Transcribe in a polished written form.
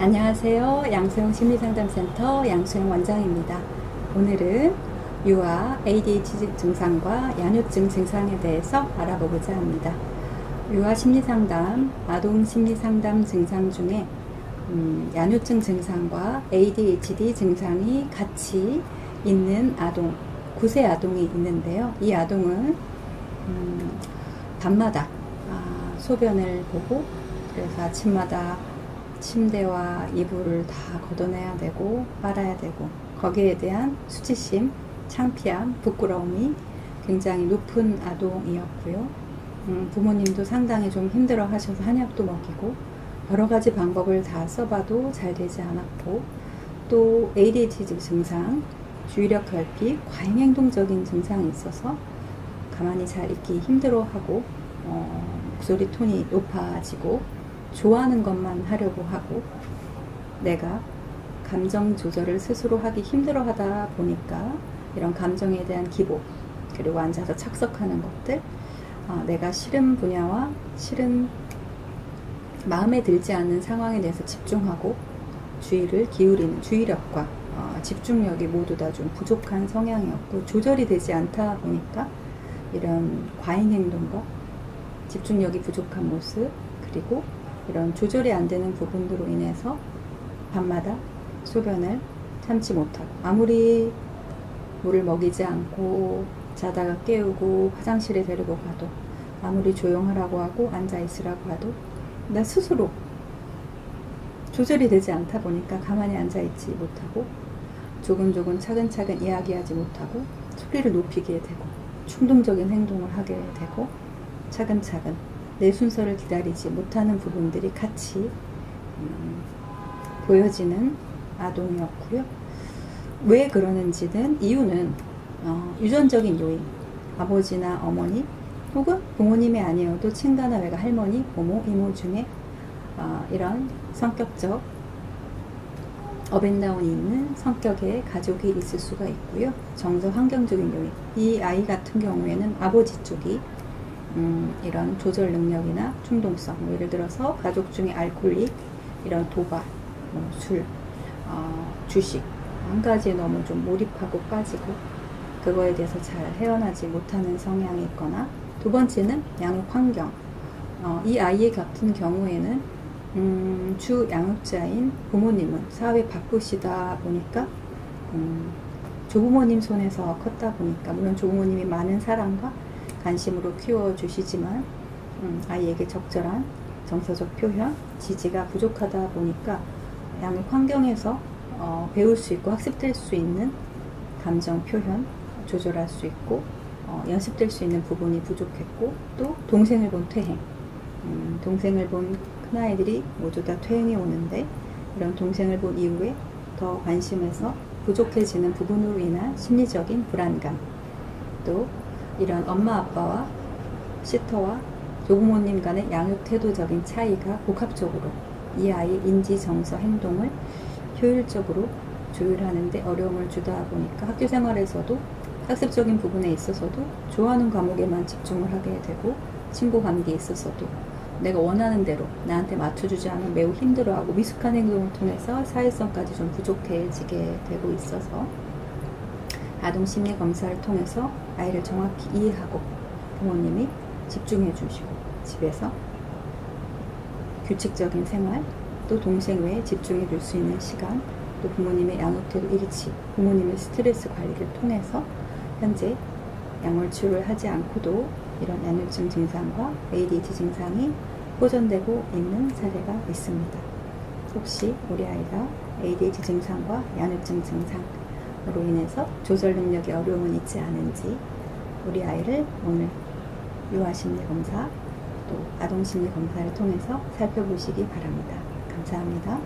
안녕하세요. 양수영 심리상담센터 양수영 원장입니다. 오늘은 유아 ADHD 증상과 야뇨증 증상에 대해서 알아보고자 합니다. 유아 심리상담, 아동 심리상담 증상 중에 야뇨증 증상과 ADHD 증상이 같이 있는 아동, 9세 아동이 있는데요. 이 아동은 밤마다 소변을 보고, 그래서 아침마다 침대와 이불을 다 걷어내야 되고 빨아야 되고, 거기에 대한 수치심, 창피함, 부끄러움이 굉장히 높은 아동이었고요. 부모님도 상당히 좀 힘들어 하셔서 한약도 먹이고 여러 가지 방법을 다 써봐도 잘 되지 않았고, 또 ADHD 증상, 주의력 결핍, 과잉행동적인 증상이 있어서 가만히 잘 있기 힘들어하고, 목소리 톤이 높아지고 좋아하는 것만 하려고 하고, 내가 감정 조절을 스스로 하기 힘들어 하다 보니까 이런 감정에 대한 기복, 그리고 앉아서 착석하는 것들, 내가 싫은 분야와 싫은 마음에 들지 않는 상황에 대해서 집중하고 주의를 기울이는 주의력과 집중력이 모두 다 좀 부족한 성향이었고, 조절이 되지 않다 보니까 이런 과잉행동과 집중력이 부족한 모습, 그리고 이런 조절이 안 되는 부분으로 인해서 밤마다 소변을 참지 못하고, 아무리 물을 먹이지 않고 자다가 깨우고 화장실에 데리고 가도, 아무리 조용하라고 하고 앉아있으라고 하도 나 스스로 조절이 되지 않다 보니까 가만히 앉아있지 못하고, 조근조근 차근차근 이야기하지 못하고 소리를 높이게 되고 충동적인 행동을 하게 되고, 차근차근 내 순서를 기다리지 못하는 부분들이 같이 보여지는 아동이었고요. 왜 그러는지는, 이유는 유전적인 요인, 아버지나 어머니 혹은 부모님이 아니어도 친가나 외가, 할머니, 고모, 이모 중에 이런 성격적 업앤다운이 있는 성격의 가족이 있을 수가 있고요. 정서 환경적인 요인, 이 아이 같은 경우에는 아버지 쪽이 이런 조절 능력이나 충동성, 예를 들어서 가족 중에 알코올릭, 이런 도박, 술, 주식, 한 가지에 너무 좀 몰입하고 빠지고 그거에 대해서 잘 헤어나지 못하는 성향이 있거나, 두 번째는 양육 환경, 이 아이의 같은 경우에는 주 양육자인 부모님은 사회 바쁘시다 보니까 조부모님 손에서 컸다 보니까, 물론 조부모님이 많은 사랑과 관심으로 키워주시지만 아이에게 적절한 정서적 표현, 지지가 부족하다 보니까 양육 환경에서 배울 수 있고 학습될 수 있는 감정 표현, 조절할 수 있고 연습될 수 있는 부분이 부족했고, 또 동생을 본 퇴행, 동생을 본 큰아이들이 모두 다 퇴행이 오는데, 이런 동생을 본 이후에 더 관심에서 부족해지는 부분으로 인한 심리적인 불안감, 또 이런 엄마 아빠와 시터와 조부모님 간의 양육 태도적인 차이가 복합적으로 이 아이의 인지, 정서, 행동을 효율적으로 조율하는 데 어려움을 주다 보니까 학교 생활에서도 학습적인 부분에 있어서도 좋아하는 과목에만 집중을 하게 되고, 친구 관계에 있어서도 내가 원하는 대로 나한테 맞춰주지 않으면 매우 힘들어하고, 미숙한 행동을 통해서 사회성까지 좀 부족해지게 되고 있어서, 아동 심리 검사를 통해서 아이를 정확히 이해하고 부모님이 집중해 주시고, 집에서 규칙적인 생활, 또 동생 외에 집중해 줄 수 있는 시간, 또 부모님의 양육태도 일치, 부모님의 스트레스 관리를 통해서 현재 약물 치료를 하지 않고도 이런 야뇨증 증상과 ADHD 증상이 호전되고 있는 사례가 있습니다. 혹시 우리 아이가 ADHD 증상과 야뇨증 증상으로 인해서 조절 능력에 어려움은 있지 않은지, 우리 아이를 오늘 유아심리검사, 또 아동심리검사를 통해서 살펴보시기 바랍니다. 감사합니다.